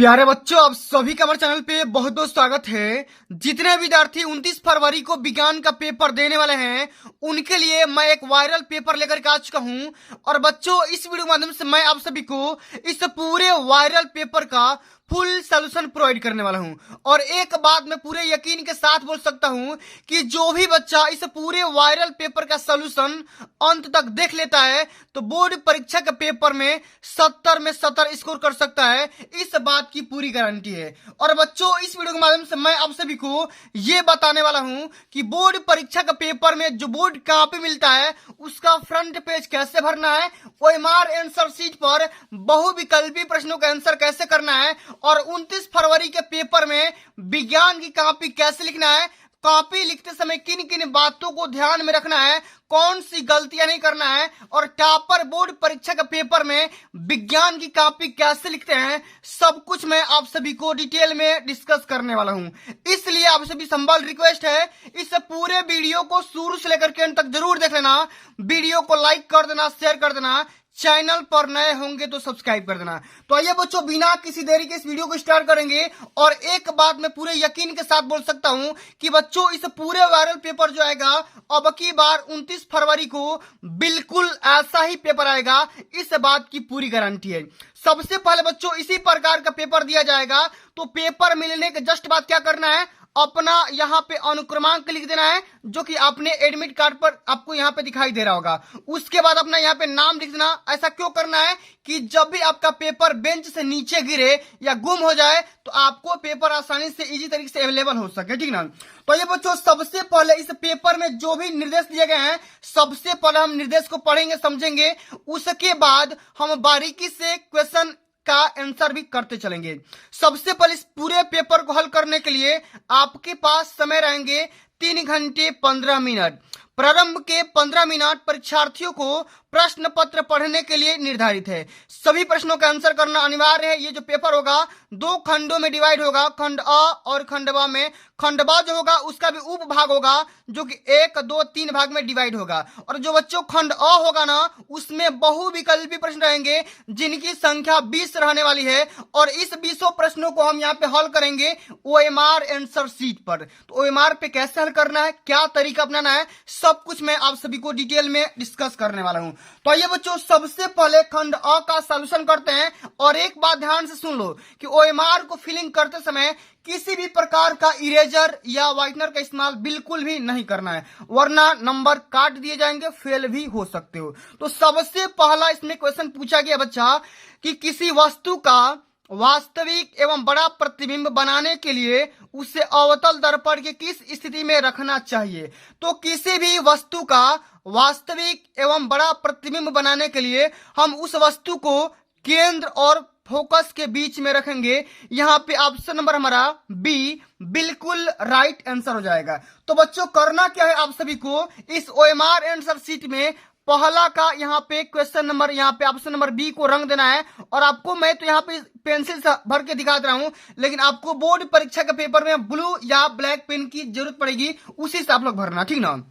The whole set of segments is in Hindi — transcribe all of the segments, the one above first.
प्यारे बच्चों, आप सभी का हमारे चैनल पे बहुत बहुत स्वागत है। जितने विद्यार्थी 29 फरवरी को विज्ञान का पेपर देने वाले हैं उनके लिए मैं एक वायरल पेपर लेकर के आ चुका हूं। और बच्चों, इस वीडियो के माध्यम से मैं आप सभी को इस पूरे वायरल पेपर का फुल सोल्यूशन प्रोवाइड करने वाला हूं। और एक बात मैं पूरे यकीन के साथ बोल सकता हूं कि जो भी बच्चा इस पूरे वायरल पेपर का सोल्यूशन अंत तक देख लेता है तो बोर्ड परीक्षा के पेपर में 70 में 70 स्कोर कर सकता है। इस बात की पूरी गारंटी है। और बच्चों, इस वीडियो के माध्यम से मैं आप सभी को ये बताने वाला हूं कि बोर्ड परीक्षा के पेपर में जो बोर्ड कॉपी मिलता है उसका फ्रंट पेज कैसे भरना है, ओएमआर आंसर शीट पर बहुविकल्पी प्रश्नों का आंसर कैसे करना है, और 29 फरवरी के पेपर में विज्ञान की कॉपी कैसे लिखना है, कॉपी लिखते समय किन किन बातों को ध्यान में रखना है, कौन सी गलतियां नहीं करना है, और टॉपर बोर्ड परीक्षा के पेपर में विज्ञान की कॉपी कैसे लिखते हैं, सब कुछ मैं आप सभी को डिटेल में डिस्कस करने वाला हूं। इसलिए आप सभी संबल रिक्वेस्ट है, इस पूरे वीडियो को शुरू से लेकर के अंत तक जरूर देख लेना। वीडियो को लाइक कर देना, शेयर कर देना, चैनल पर नए होंगे तो सब्सक्राइब कर देना। तो आइए बच्चों, बिना किसी देरी के इस वीडियो को स्टार्ट करेंगे। और एक बात मैं पूरे यकीन के साथ बोल सकता हूं कि बच्चों, इस पूरे वायरल पेपर जो आएगा अब की बार 29 फरवरी को बिल्कुल ऐसा ही पेपर आएगा, इस बात की पूरी गारंटी है। सबसे पहले बच्चों, इसी प्रकार का पेपर दिया जाएगा। तो पेपर मिलने के जस्ट बाद क्या करना है, अपना यहाँ पे अनुक्रमांक लिख देना है जो कि आपने एडमिट कार्ड पर आपको यहाँ पे दिखाई दे रहा होगा। उसके बाद अपना यहाँ पे नाम लिख देना। ऐसा क्यों करना है कि जब भी आपका पेपर बेंच से नीचे गिरे या गुम हो जाए तो आपको पेपर आसानी से इजी तरीके से अवेलेबल हो सके, ठीक ना। तो ये बच्चों, सबसे पहले इस पेपर में जो भी निर्देश दिए गए हैं सबसे पहले हम निर्देश को पढ़ेंगे, समझेंगे। उसके बाद हम बारीकी से क्वेश्चन का आंसर भी करते चलेंगे। सबसे पहले इस पूरे पेपर को हल करने के लिए आपके पास समय रहेंगे 3 घंटे 15 मिनट। प्रारंभ के 15 मिनट परीक्षार्थियों को प्रश्न पत्र पढ़ने के लिए निर्धारित है। सभी प्रश्नों का आंसर करना अनिवार्य है। ये जो पेपर होगा 2 खंडों में डिवाइड होगा, खंड अ और खंड ब में। खंड ब जो होगा उसका भी उप भाग होगा जो कि 1, 2, 3 भाग में डिवाइड होगा। और जो बच्चों खंड अ होगा ना, उसमें बहुविकल्पी प्रश्न रहेंगे जिनकी संख्या 20 रहने वाली है। और इस 20 प्रश्नों को हम यहाँ पे हल करेंगे ओएमआर आंसर शीट पर। तो ओएमआर पे कैसे हल करना है, क्या तरीका अपनाना है, सब कुछ मैं आप सभी को डिटेल में डिस्कस करने वाला हूं। तो आइए बच्चों, सबसे पहले खंड अ का सॉल्यूशन करते हैं। और एक बात ध्यान से सुन लो कि ओएमआर को फिलिंग करते समय किसी भी प्रकार का इरेजर या व्हाइटनर का इस्तेमाल बिल्कुल भी नहीं करना है, वरना नंबर काट दिए जाएंगे, फेल भी हो सकते हो। तो सबसे पहला इसमें क्वेश्चन पूछा गया बच्चा कि किसी वस्तु का वास्तविक एवं बड़ा प्रतिबिंब बनाने के लिए उसे अवतल दर्पण के किस स्थिति में रखना चाहिए। तो किसी भी वस्तु का वास्तविक एवं बड़ा प्रतिबिंब बनाने के लिए हम उस वस्तु को केंद्र और फोकस के बीच में रखेंगे। यहाँ पे ऑप्शन नंबर हमारा बी बिल्कुल राइट आंसर हो जाएगा। तो बच्चों, करना क्या है, आप सभी को इस ओएमआर आंसर शीट में पहला का यहाँ पे क्वेश्चन नंबर, यहाँ पे ऑप्शन नंबर बी को रंग देना है। और आपको मैं तो यहाँ पे पेंसिल से भर के दिखा रहा हूं, लेकिन आपको बोर्ड परीक्षा के पेपर में ब्लू या ब्लैक पेन की जरूरत पड़ेगी, उसी से आप लोग भरना, ठीक ना।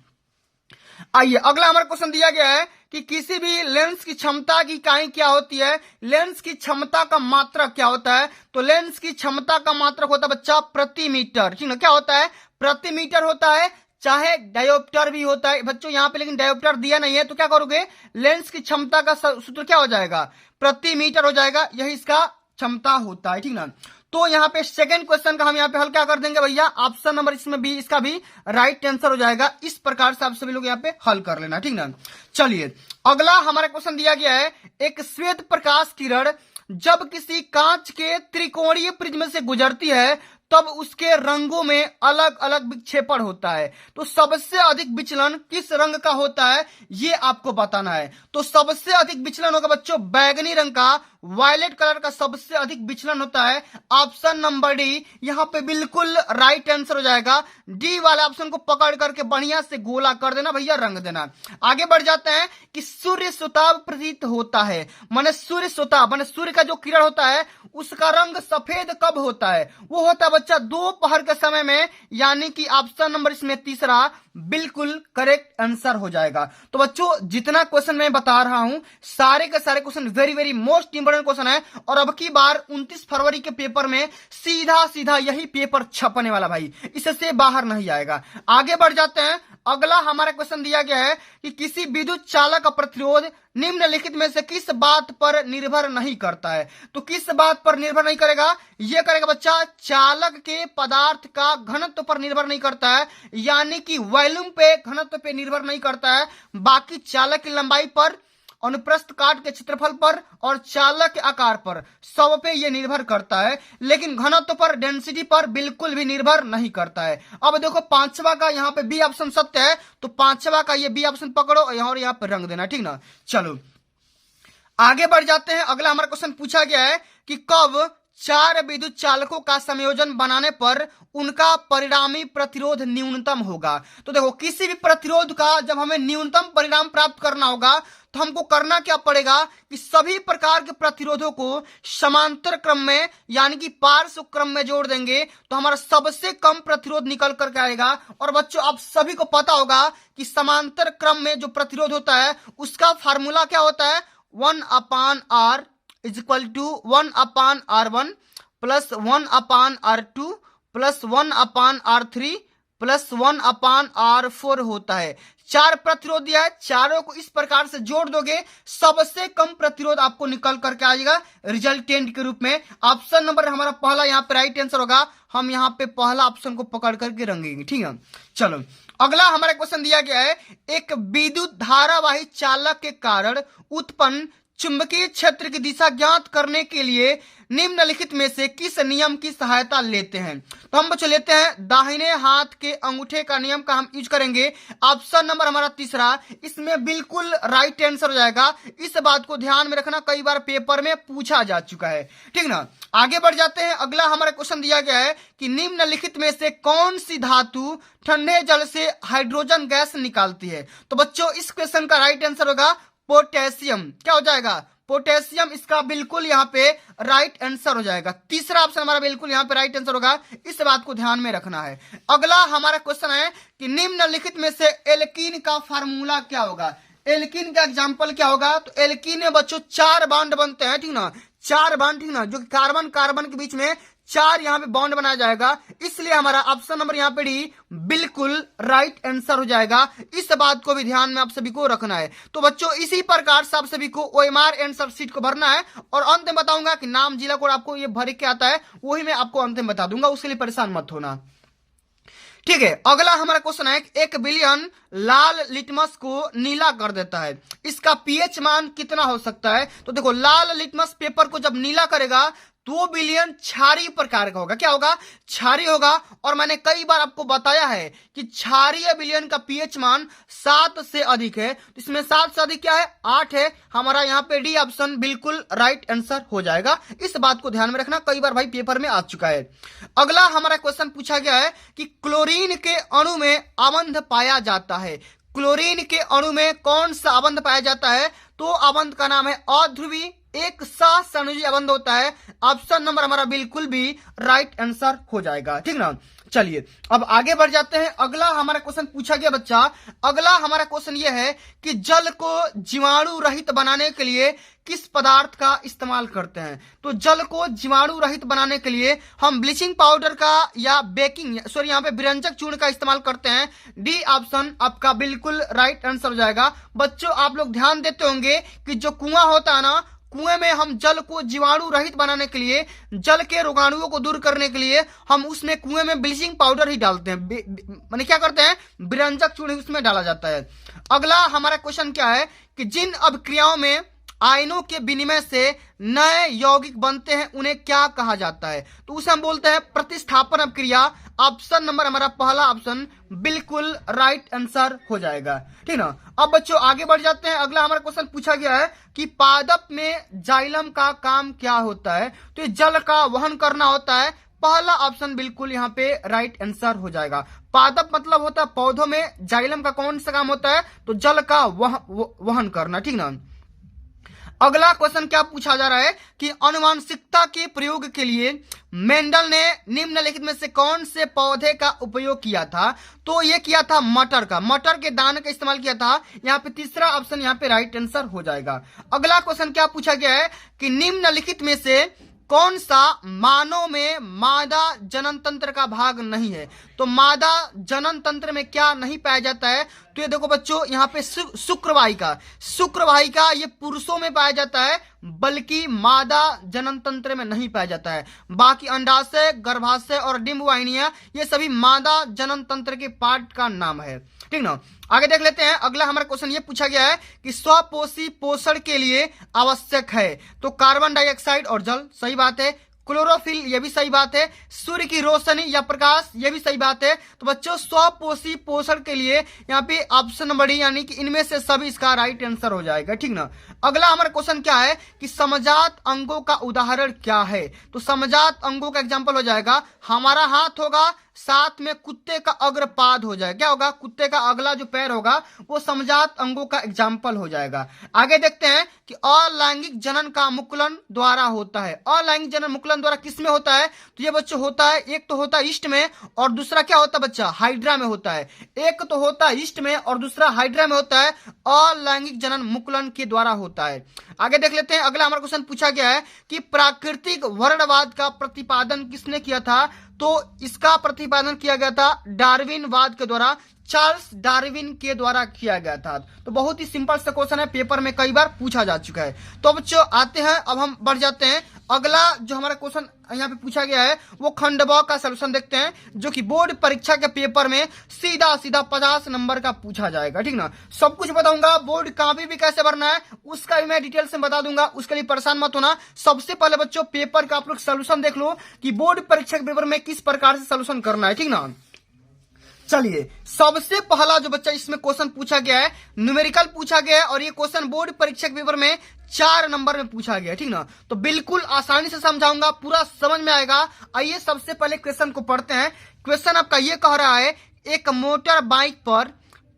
आइए, अगला हमारा क्वेश्चन दिया गया है कि किसी भी लेंस की क्षमता की इकाई क्या होती है, लेंस की क्षमता का मात्रक क्या होता है। तो लेंस की क्षमता का मात्रक होता है बच्चा प्रति मीटर, ठीक ना। क्या होता है, प्रति मीटर होता है, चाहे डायोप्टर भी होता है बच्चों यहाँ पे, लेकिन डायोप्टर दिया नहीं है। तो क्या करोगे, लेंस की क्षमता का सूत्र क्या हो जाएगा, प्रति मीटर हो जाएगा, यही इसका क्षमता होता है, ठीक ना। तो यहाँ पे सेकंड क्वेश्चन का हम यहाँ पे हल क्या कर देंगे भैया, ऑप्शन नंबर इसमें भी, इसका भी राइट आंसर हो जाएगा। इस प्रकार से आप सभी लोग यहाँ पे हल कर लेना, ठीक ना। चलिए, अगला हमारा क्वेश्चन दिया गया है, एक श्वेत प्रकाश किरण जब किसी कांच के त्रिकोणीय प्रिज्म से गुजरती है तब उसके रंगों में अलग अलग विक्षेपण होता है। तो सबसे अधिक विचलन किस रंग का होता है ये आपको बताना है। तो सबसे अधिक विचलन होगा बच्चों बैगनी रंग का, वायलेट कलर का सबसे अधिक विचलन होता है। ऑप्शन नंबर डी यहाँ पे बिल्कुल राइट आंसर हो जाएगा। डी वाले ऑप्शन को पकड़ करके बढ़िया से गोला कर देना भैया, रंग देना। आगे बढ़ जाते हैं कि सूर्य सुताप प्रतीत होता है, माने सूर्य सुताप माने सूर्य का जो किरण होता है उसका रंग सफेद कब होता है, वो होता है बच्चा दोपहर के समय में, यानी कि ऑप्शन नंबर इसमें तीसरा बिल्कुल करेक्ट आंसर हो जाएगा। तो बच्चों जितना क्वेश्चन मैं बता रहा हूं सारे के सारे question very very most important question है, और अब की बार 29 फरवरी के पेपर में सीधा सीधा यही पेपर छपने वाला भाई, इससे बाहर नहीं आएगा। आगे बढ़ जाते हैं। अगला हमारा क्वेश्चन दिया गया है कि किसी विद्युत चालक का प्रतिरोध निम्नलिखित में से किस बात पर निर्भर नहीं करता है। तो किस बात पर निर्भर नहीं करेगा, यह करेगा बच्चा चालक के पदार्थ का घनत्व पर निर्भर नहीं करता है, यानी कि वॉल्यूम पे घनत्व पे निर्भर नहीं करता है। बाकी चालक की लंबाई पर, अनुप्रस्थ काट के क्षेत्रफल पर और चालक के आकार पर, सब पे ये निर्भर करता है, लेकिन घनत्व पर, डेंसिटी पर बिल्कुल भी निर्भर नहीं करता है। अब देखो पांचवा का यहाँ पे बी ऑप्शन सत्य है, तो पांचवा का ये बी ऑप्शन पकड़ो और यहाँ पे रंग देना, ठीक ना। चलो आगे बढ़ जाते हैं। अगला हमारा क्वेश्चन पूछा गया है कि कब 4 विद्युत चालकों का संयोजन बनाने पर उनका परिणामी प्रतिरोध न्यूनतम होगा। तो देखो किसी भी प्रतिरोध का जब हमें न्यूनतम परिणाम प्राप्त करना होगा तो हमको करना क्या पड़ेगा कि सभी प्रकार के प्रतिरोधों को समांतर क्रम में यानी कि पार्श्व क्रम में जोड़ देंगे तो हमारा सबसे कम प्रतिरोध निकल करके आएगा। और बच्चों आप सभी को पता होगा कि समांतर क्रम में जो प्रतिरोध होता है उसका फार्मूला क्या होता है, 1/R is equal to 1/R1 plus 1/R2 plus 1/R3 plus 1/R4 होता है। 4 प्रतिरोध दिया है, चारों को इस प्रकार से जोड़ दोगे सबसे कम प्रतिरोध आपको निकल करके आ जाएगा रिजल्टेंट के रूप में। ऑप्शन नंबर हमारा पहला यहाँ पे राइट आंसर होगा। हम यहाँ पे पहला ऑप्शन को पकड़ करके रंगेंगे, ठीक है। चलो अगला हमारा क्वेश्चन दिया गया है, एक विद्युत धारावाही चालक के कारण उत्पन्न चुंबकीय क्षेत्र की दिशा ज्ञात करने के लिए निम्नलिखित में से किस नियम की सहायता लेते हैं। तो हम बच्चों लेते हैं दाहिने हाथ के अंगूठे का नियम का हम यूज करेंगे। ऑप्शन नंबर हमारा तीसरा, इसमें बिल्कुल राइट आंसर हो जाएगा। इस बात को ध्यान में रखना, कई बार पेपर में पूछा जा चुका है, ठीक ना। आगे बढ़ जाते हैं। अगला हमारा क्वेश्चन दिया गया है कि निम्नलिखित में से कौन सी धातु ठंडे जल से हाइड्रोजन गैस निकालती है। तो बच्चों इस क्वेश्चन का राइट आंसर होगा पोटेशियम। क्या हो जाएगा, पोटेशियम इसका बिल्कुल यहाँ पे राइट आंसर हो जाएगा। तीसरा ऑप्शन हमारा बिल्कुल यहाँ पे राइट आंसर होगा, इस बात को ध्यान में रखना है। अगला हमारा क्वेश्चन है कि निम्नलिखित में से एल्कीन का फार्मूला क्या होगा। एल्कीन का एग्जांपल क्या होगा, तो एल्कीन में बच्चों 4 बॉन्ड बनते हैं, ठीक ना, 4 बॉन्ड, ठीक ना, जो कार्बन कार्बन के बीच में 4 यहाँ पे बॉन्ड बनाया जाएगा, इसलिए हमारा ऑप्शन नंबर यहाँ पे डी बिल्कुल राइट आंसर हो जाएगा। इस बात को भी ध्यान में आप सभी को रखना है। तो बच्चों इसी प्रकार से आप सभी को OMR आंसर शीट को भरना है और अंत में बताऊंगा कि नाम जिला कोड आपको ये भर के आता है, वही मैं आपको अंत में बता दूंगा, उसके लिए परेशान मत होना, ठीक है। अगला हमारा क्वेश्चन है, 1 बिलियन लाल लिटमस को नीला कर देता है, इसका पीएच मान कितना हो सकता है। तो देखो लाल लिटमस पेपर को जब नीला करेगा 2 बिलियन क्षारीय प्रकार का होगा। क्या होगा, क्षारीय होगा। और मैंने कई बार आपको बताया है कि क्षारीय विलयन का पीएच मान 7 से अधिक है। इसमें 7 से अधिक क्या है, 8 है। हमारा यहाँ पे डी ऑप्शन बिल्कुल राइट आंसर हो जाएगा। इस बात को ध्यान में रखना, कई बार भाई पेपर में आ चुका है। अगला हमारा क्वेश्चन पूछा गया है कि क्लोरीन के अणु में अवंध पाया जाता है। क्लोरीन के अणु में कौन सा अवंध पाया जाता है, तो अवंध का नाम है अध्रुवी एक सहसंयोजी अवंध होता है। ऑप्शन नंबर हमारा बिल्कुल भी राइट आंसर हो जाएगा, ठीक ना। चलिए अब आगे बढ़ जाते हैं। अगला हमारा क्वेश्चन पूछा गया बच्चा, अगला हमारा क्वेश्चन यह है कि जल को जीवाणु रहित बनाने के लिए किस पदार्थ का इस्तेमाल करते हैं। तो जल को जीवाणु रहित बनाने के लिए हम ब्लीचिंग पाउडर का या बेकिंग सॉरी यहाँ पे विरंजक चूर्ण का इस्तेमाल करते हैं। डी ऑप्शन आपका बिल्कुल राइट आंसर हो जाएगा। बच्चों आप लोग ध्यान देते होंगे कि जो कुआं होता है ना, कुएं में हम जल को जीवाणु रहित बनाने के लिए, जल के रोगाणुओं को दूर करने के लिए हम उसमें कुएं में ब्लीचिंग पाउडर ही डालते हैं, माने क्या करते हैं, विरंजक चूर्ण उसमें डाला जाता है। अगला हमारा क्वेश्चन क्या है कि जिन अभिक्रियाओं में आयनों के विनिमय से नए यौगिक बनते हैं उन्हें क्या कहा जाता है। तो उसे हम बोलते हैं प्रतिस्थापन अभिक्रिया। ऑप्शन नंबर हमारा पहला ऑप्शन बिल्कुल राइट आंसर हो जाएगा, ठीक ना। अब बच्चों आगे बढ़ जाते हैं। अगला हमारा क्वेश्चन पूछा गया है कि पादप में जाइलम का काम क्या होता है। तो ये जल का वहन करना होता है। पहला ऑप्शन बिल्कुल यहाँ पे राइट आंसर हो जाएगा। पादप मतलब होता है पौधों में, जाइलम का कौन सा काम होता है, तो जल का वहन करना, ठीक ना। अगला क्वेश्चन क्या पूछा जा रहा है कि आनुवंशिकता के प्रयोग के लिए मेंडल ने निम्नलिखित में से कौन से पौधे का उपयोग किया था? तो ये किया था मटर का, मटर के दाने का इस्तेमाल किया था। यहाँ पे तीसरा ऑप्शन यहाँ पे राइट आंसर हो जाएगा। अगला क्वेश्चन क्या पूछा गया है कि निम्नलिखित में से कौन सा मानव में मादा जनन तंत्र का भाग नहीं है? तो मादा जनन तंत्र में क्या नहीं पाया जाता है? तो ये देखो बच्चों, यहाँ पे शुक्रवाहिका ये पुरुषों में पाया जाता है, बल्कि मादा जनन तंत्र में नहीं पाया जाता है। बाकी अंडाशय, गर्भाशय और डिंब वाहिनियां ये सभी मादा जनन तंत्र के पार्ट का नाम है। ठीक ना, आगे देख लेते हैं। अगला हमारा क्वेश्चन ये पूछा गया है कि स्वपोषी पोषण के लिए आवश्यक है? तो कार्बन डाइऑक्साइड और जल, सही बात है। क्लोरोफिल, ये भी सही बात है। सूर्य की रोशनी या प्रकाश, ये भी सही बात है। तो बच्चों स्वपोषी पोषण के लिए यहाँ पे ऑप्शन नंबर डी यानी कि इनमें से सभी इसका राइट आंसर हो जाएगा। ठीक ना, अगला हमारा क्वेश्चन क्या है कि समजात अंगों का उदाहरण क्या है? तो समजात अंगों का एग्जाम्पल हो जाएगा हमारा हाथ होगा, साथ में कुत्ते का अग्रपाद हो जाएगा। क्या होगा? कुत्ते का अगला जो पैर होगा वो समजात अंगों का एग्जाम्पल हो जाएगा। आगे देखते हैं कि अलैंगिक जनन का मुकुलन द्वारा होता है। अलैंगिक जनन मुकुलन द्वारा किस में होता है? तो ये बच्चों होता है, एक तो होता है ईस्ट में और दूसरा क्या होता है बच्चा? हाइड्रा में होता है। एक तो होता है ईस्ट में और दूसरा हाइड्रा में होता है। अलैंगिक जनन मुकुलन के द्वारा होता है। आगे देख लेते हैं। अगला हमारा क्वेश्चन पूछा गया है कि प्राकृतिक वर्णवाद का प्रतिपादन किसने किया था? तो इसका प्रतिपादन किया गया था डार्विनवाद के द्वारा, चार्ल्स डार्विन के द्वारा किया गया था। तो बहुत ही सिंपल सा क्वेश्चन है, पेपर में कई बार पूछा जा चुका है। तो बच्चों आते हैं, अब हम बढ़ जाते हैं। अगला जो हमारा क्वेश्चन यहाँ पे पूछा गया है वो खंड ब का सलूशन देखते हैं, जो कि बोर्ड परीक्षा के पेपर में सीधा 50 नंबर का पूछा जाएगा। ठीक ना, सब कुछ बताऊंगा, बोर्ड कॉपी भी कैसे भरना है उसका भी मैं डिटेल से बता दूंगा, उसके लिए परेशान मत होना। सबसे पहले बच्चों पेपर का आप लोग सलूशन देख लो कि बोर्ड परीक्षा के पेपर में किस प्रकार से सलूशन करना है। ठीक ना, चलिए सबसे पहला जो बच्चा इसमें क्वेश्चन पूछा गया है न्यूमेरिकल पूछा गया है, और ये क्वेश्चन बोर्ड परीक्षा के पेपर में 4 नंबर में पूछा गया। ठीक ना, तो बिल्कुल आसानी से समझाऊंगा, पूरा समझ में आएगा। आइए सबसे पहले क्वेश्चन को पढ़ते हैं। क्वेश्चन आपका ये कह रहा है एक मोटर बाइक पर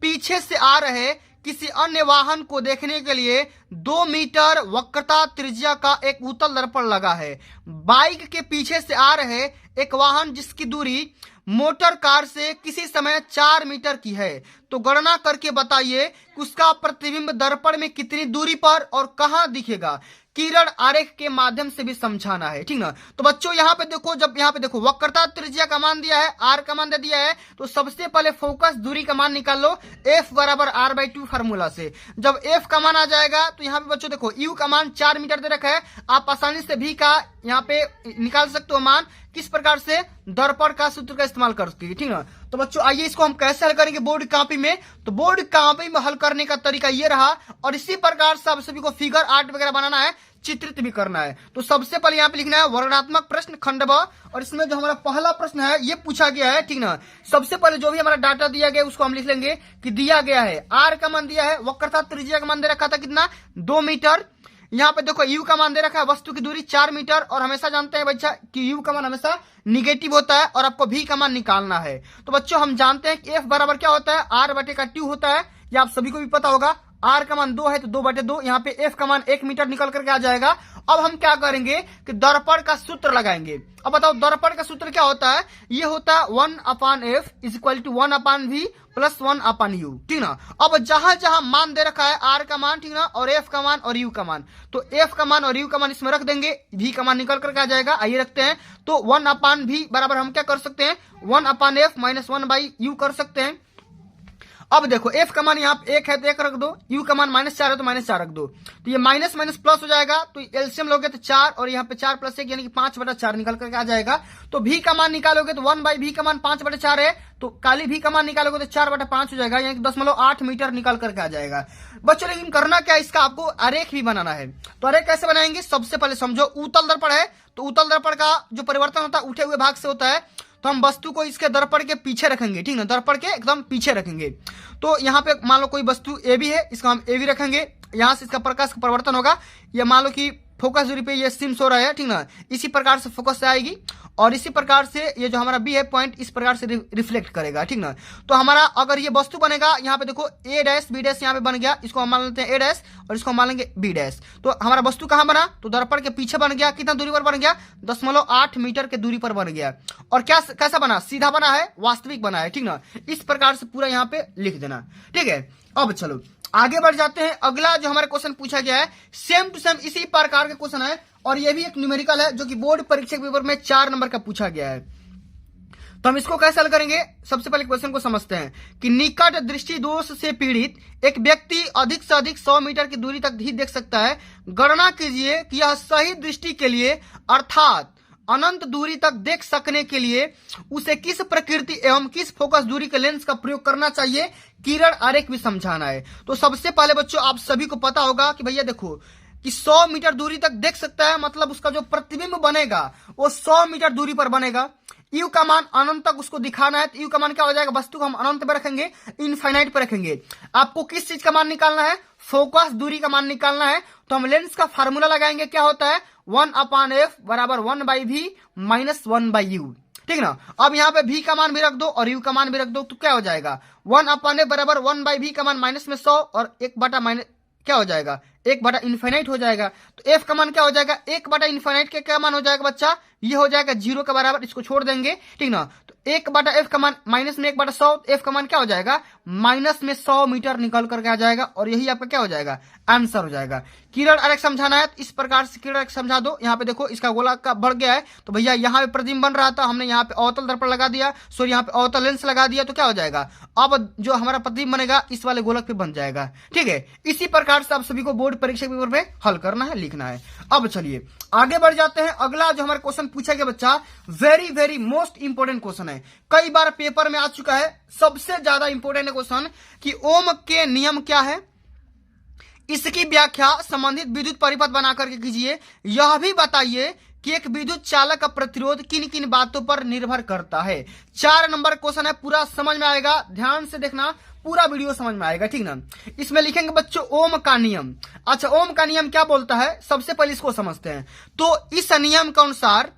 पीछे से आ रहे किसी अन्य वाहन को देखने के लिए 2 मीटर वक्रता त्रिज्या का एक उत्तल दर्पण लगा है। बाइक के पीछे से आ रहे एक वाहन जिसकी दूरी मोटर कार से किसी समय 4 मीटर की है, तो गणना करके बताइए कि उसका प्रतिबिंब दर्पण में कितनी दूरी पर और कहां दिखेगा। किरण आरेख के माध्यम से भी समझाना है। ठीक ना, तो बच्चों यहाँ पे देखो, जब यहाँ पे देखो वक्रता त्रिज्या का मान दिया है, आर का मान दे दिया है, तो सबसे पहले फोकस दूरी का मान निकाल लो F बराबर R/2 फार्मूला से। जब F का मान आ जाएगा तो यहाँ पे बच्चों देखो U का मान 4 मीटर दे रखा है, आप आसानी से V का यहाँ पे निकाल सकते हो मान, किस प्रकार से? दर्पण का सूत्र का इस्तेमाल करके। ठीक है, तो बच्चों आइए इसको हम कैसे हल करेंगे बोर्ड कॉपी में। तो बोर्ड कॉपी में हल करने का तरीका ये रहा, और इसी प्रकार से आप सभी को फिगर आर्ट वगैरह बनाना है, चित्रित भी करना है। तो सबसे पहले यहाँ पे लिखना है वर्णनात्मक प्रश्न खंड ब, और इसमें जो हमारा पहला प्रश्न है ये पूछा गया है। ठीक ना, सबसे पहले जो भी हमारा डाटा दिया गया उसको हम लिख लेंगे कि दिया गया है आर का मान दिया है, वक्रता त्रिज्या का मान दे रखा था कितना? 2 मीटर। यहाँ पे देखो यू का मान दे रखा है, वस्तु की दूरी 4 मीटर, और हमेशा जानते हैं बच्चा कि यू का मान हमेशा निगेटिव होता है, और आपको भी का मान निकालना है। तो बच्चों हम जानते हैं कि एफ बराबर क्या होता है? R/2 होता है, ये आप सभी को भी पता होगा। आर का मान 2 है तो 2/2, यहाँ पे एफ का मान 1 मीटर निकल करके आ जाएगा। अब हम क्या करेंगे कि दर्पण का सूत्र लगाएंगे। अब बताओ दर्पण का सूत्र क्या होता है? ये होता है 1/f = 1/v + 1/u। ठीक ना, अब जहां जहां मान दे रखा है आर का मान, ठीक ना, और एफ का मान और यू का मान, तो एफ का मान और यू का मान इसमें रख देंगे, भी का मान निकल करके आ जाएगा। आइए रखते हैं, तो 1/v बराबर हम क्या कर सकते हैं? 1/f - 1/u कर सकते हैं। अब देखो एफ का मान यहाँ पे 1 है तो 1 रख दो, यू का मान -4 है तो -4 रख दो, तो ये माइनस माइनस प्लस हो जाएगा, तो एलसीएम लोगे तो 4, और यहाँ पे 4 + 1 यानी कि 5/4 निकल करके आ जाएगा। तो भी का मान निकालोगे तो 1/v का मान 5/4 है, तो काली भी का मान निकालोगे तो 4/5 हो जाएगा, यानी कि 0.8 मीटर निकल करके आ जाएगा। बच्चों लेकिन करना क्या है, इसका आपको आरेख भी बनाना है। तो आरेख कैसे बनाएंगे? सबसे पहले समझो, उत्तल दर्पण है तो उत्तल दर्पण का जो परिवर्तन होता है उठे हुए भाग से होता है, तो हम वस्तु को इसके दर्पण के पीछे रखेंगे। ठीक ना, दर्पण के एकदम पीछे रखेंगे। तो यहाँ पे मान लो कोई वस्तु ए बी है, इसका हम ए बी रखेंगे, यहाँ से इसका प्रकाश का परिवर्तन होगा। ये मान लो कि फोकस दूरी पे ये सिम्स हो रहा है, ठीक ना, इसी प्रकार से फोकस से आएगी, और इसी प्रकार से ये जो हमारा बी है पॉइंट इस प्रकार से रिफ्लेक्ट करेगा। ठीक ना, तो हमारा अगर ये वस्तु बनेगा, यहाँ पे देखो A' B' यहाँ पे बन गया, इसको हम मान लेते हैं A' और इसको हम मान लेंगे बी डैश। तो हमारा वस्तु कहाँ बना, तो दर्पण के पीछे बन गया, कितना दूरी पर बन गया, 0.8 मीटर के दूरी पर बन गया। और क्या कैसा बना, सीधा बना है, वास्तविक बना है, ठीक ना। इस प्रकार से पूरा यहाँ पे लिख देना, ठीक है। अब चलो आगे बढ़ जाते हैं। अगला जो हमारे क्वेश्चन पूछा गया है सेम टू सेम इसी प्रकार का क्वेश्चन है, और ये भी एक न्यूमेरिकल है जो कि बोर्ड परीक्षा के पेपर में 4 नंबर का पूछा गया है। तो हम इसको कैसे हल करेंगे, सबसे पहले क्वेश्चन को समझते हैं कि निकट दृष्टि दोष से पीड़ित एक व्यक्ति अधिक से अधिक 100 मीटर की दूरी तक ही देख सकता है। गणना कीजिए कि यह सही दृष्टि के लिए अर्थात अनंत दूरी तक देख सकने के लिए उसे किस प्रकृति एवं किस फोकस दूरी के लेंस का प्रयोग करना चाहिए, किरण आरेख भी समझाना है। तो सबसे पहले बच्चों आप सभी को पता होगा कि भैया देखो कि 100 मीटर दूरी तक देख सकता है, मतलब उसका जो प्रतिबिंब बनेगा वो 100 मीटर दूरी पर बनेगा। यू का मान अनंत तक उसको दिखाना है, तो यू का मान क्या हो जाएगा, वस्तु को हम अनंत पे रखेंगे, इनफाइनाइट पे रखेंगे। आपको किस चीज का मान निकालना है, फोकस दूरी का मान निकालना है। तो हम लेंस का फार्मूला लगाएंगे, क्या होता है 1/f बराबर 1/v माइनस 1/u, ठीक ना। अब यहाँ पे v का मान भी रख दो और u का मान भी रख दो, तो क्या हो जाएगा 1/f बराबर 1/v का मान माइनस में 100 और 1/- क्या हो जाएगा 1/इनफाइनाइट हो जाएगा। तो f का मान क्या हो जाएगा 1/इनफाइनाइट के क्या मान हो जाएगा बच्चा, ये हो जाएगा 0 के बराबर, इसको छोड़ देंगे, ठीक ना। तो 1/f का मान माइनस में 1/100, f का मान क्या हो जाएगा माइनस में 100 मीटर निकल करके आ जाएगा, और यही आपका क्या हो जाएगा आंसर हो जाएगा। किरण आरेख समझाना है, तो इस प्रकार से किरण आरेख समझा दो। यहाँ पे देखो इसका गोला का बढ़ गया है, तो भैया यहाँ पे प्रतिबिंब बन रहा था, हमने यहाँ पे अवतल दर्पण लगा दिया, सॉरी यहाँ पे अवतल लेंस लगा दिया, तो क्या हो जाएगा अब जो हमारा प्रतिबिंब बनेगा इस वाले गोलक पे बन जाएगा, ठीक है। इसी प्रकार से आप सभी को बोर्ड परीक्षा के पेपर में हल करना है, लिखना है। अब चलिए आगे बढ़ जाते हैं। अगला जो हमारे क्वेश्चन पूछा गया बच्चा very very most important question है, कई बार पेपर में आ चुका है, सबसे ज्यादा इंपोर्टेंट क्वेश्चन कि ओम के नियम क्या है, इसकी व्याख्या संबंधित विद्युत परिपथ बनाकर के कीजिए। यह भी बताइए कि एक विद्युत चालक का प्रतिरोध किन किन बातों पर निर्भर करता है। 4 नंबर क्वेश्चन है, पूरा समझ में आएगा, ध्यान से देखना, पूरा वीडियो समझ में आएगा, ठीक ना। इसमें लिखेंगे बच्चों ओम का नियम। अच्छा ओम का नियम क्या बोलता है, सबसे पहले इसको समझते हैं। तो इस नियम के अनुसार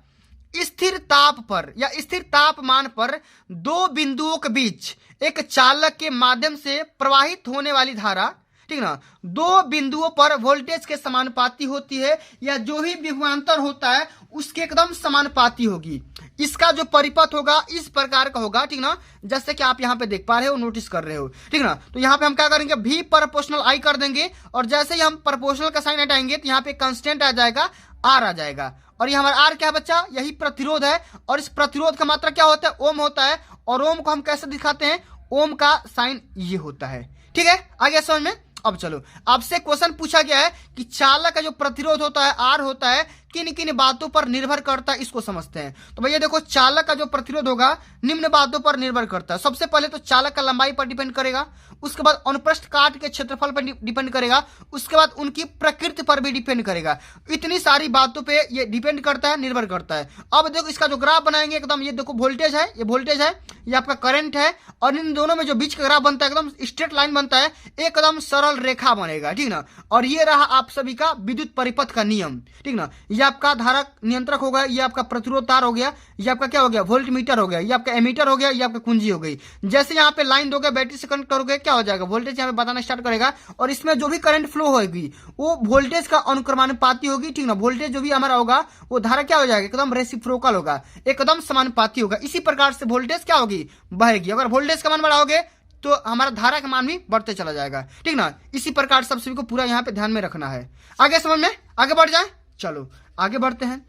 स्थिर ताप पर या स्थिर तापमान पर 2 बिंदुओं के बीच एक चालक के माध्यम से प्रवाहित होने वाली धारा, ठीक ना, 2 बिंदुओं पर वोल्टेज के समानुपाती होती है, या जो भी विभवांतर होता है उसके एकदम समानुपाती होगी। इसका जो परिपथ होगा इस प्रकार का होगा, ठीक ना, जैसे कि आप यहाँ पे देख पा रहे हो, नोटिस कर रहे हो, ठीक ना। तो यहाँ पे हम क्या करेंगे v प्रोपोर्शनल I कर देंगे, और जैसे ही हम प्रोपोर्शनल का साइन हटाएंगे तो यहाँ पे कांस्टेंट आ जाएगा, R आ जाएगा। और ये हमारा R क्या है बच्चा, यही प्रतिरोध है, और इस प्रतिरोध का मात्रा क्या होता है ओम होता है, और ओम को हम कैसे दिखाते हैं, ओम का साइन ये होता है, ठीक है, आ गया समझ में। अब चलो आपसे क्वेश्चन पूछा गया है कि चालक का जो प्रतिरोध होता है आर होता है किन किन बातों पर निर्भर करता है, इसको समझते हैं। तो भैया देखो चालक का जो प्रतिरोध होगा निम्न बातों पर निर्भर करता है। सबसे पहले तो चालक का लंबाई पर डिपेंड करेगा, उसके बाद अनुप्रस्थ काट के क्षेत्रफल पर डिपेंड करेगा, उसके बाद उनकी प्रकृति पर भी डिपेंड करेगा। इतनी सारी बातों पे ये डिपेंड करता है, निर्भर करता है। अब देखो इसका जो ग्राफ बनाएंगे एकदम, ये देखो वोल्टेज है, ये वोल्टेज है, ये आपका करंट है, और इन दोनों में जो बीच का ग्राफ बनता है एकदम स्ट्रेट लाइन बनता है, एकदम सरल रेखा बनेगा, ठीक ना। और ये रहा आप सभी का विद्युत परिपथ का नियम, ठीक ना। ये आपका धारक नियंत्रक होगा, ये आपका प्रतिरोध तार हो गया, ये आपका क्या हो गया वोल्ट मीटर हो गया, ये आपका एमीटर हो गया, ये आपका कुंजी हो गई। जैसे यहाँ पे लाइन दोगे बैटरी से कनेक्ट करोगे क्या हो जाएगा, वोल्टेज यहाँ पे बताना स्टार्ट करेगा, और इसमें जो भी करंट फ्लो होगी वो वोल्टेज का अनुक्रमानुपाती होगी, ठीक ना। वोल्टेज जो भी हमारा होगा वो धारा क्या हो जाएगा एकदम रेसिप्रोकल होगा, एकदम समानुपाती होगा। इसी प्रकार से वोल्टेज क्या होगी बढ़ेगी, अगर वोल्टेज का मान बढ़ाओगे तो हमारा धारा का मान भी बढ़ते चला जाएगा, ठीक ना। इसी प्रकार सब सभी को पूरा यहाँ पे ध्यान में रखना है। आगे समझ में, आगे बढ़ जाए, चलो आगे बढ़ते हैं।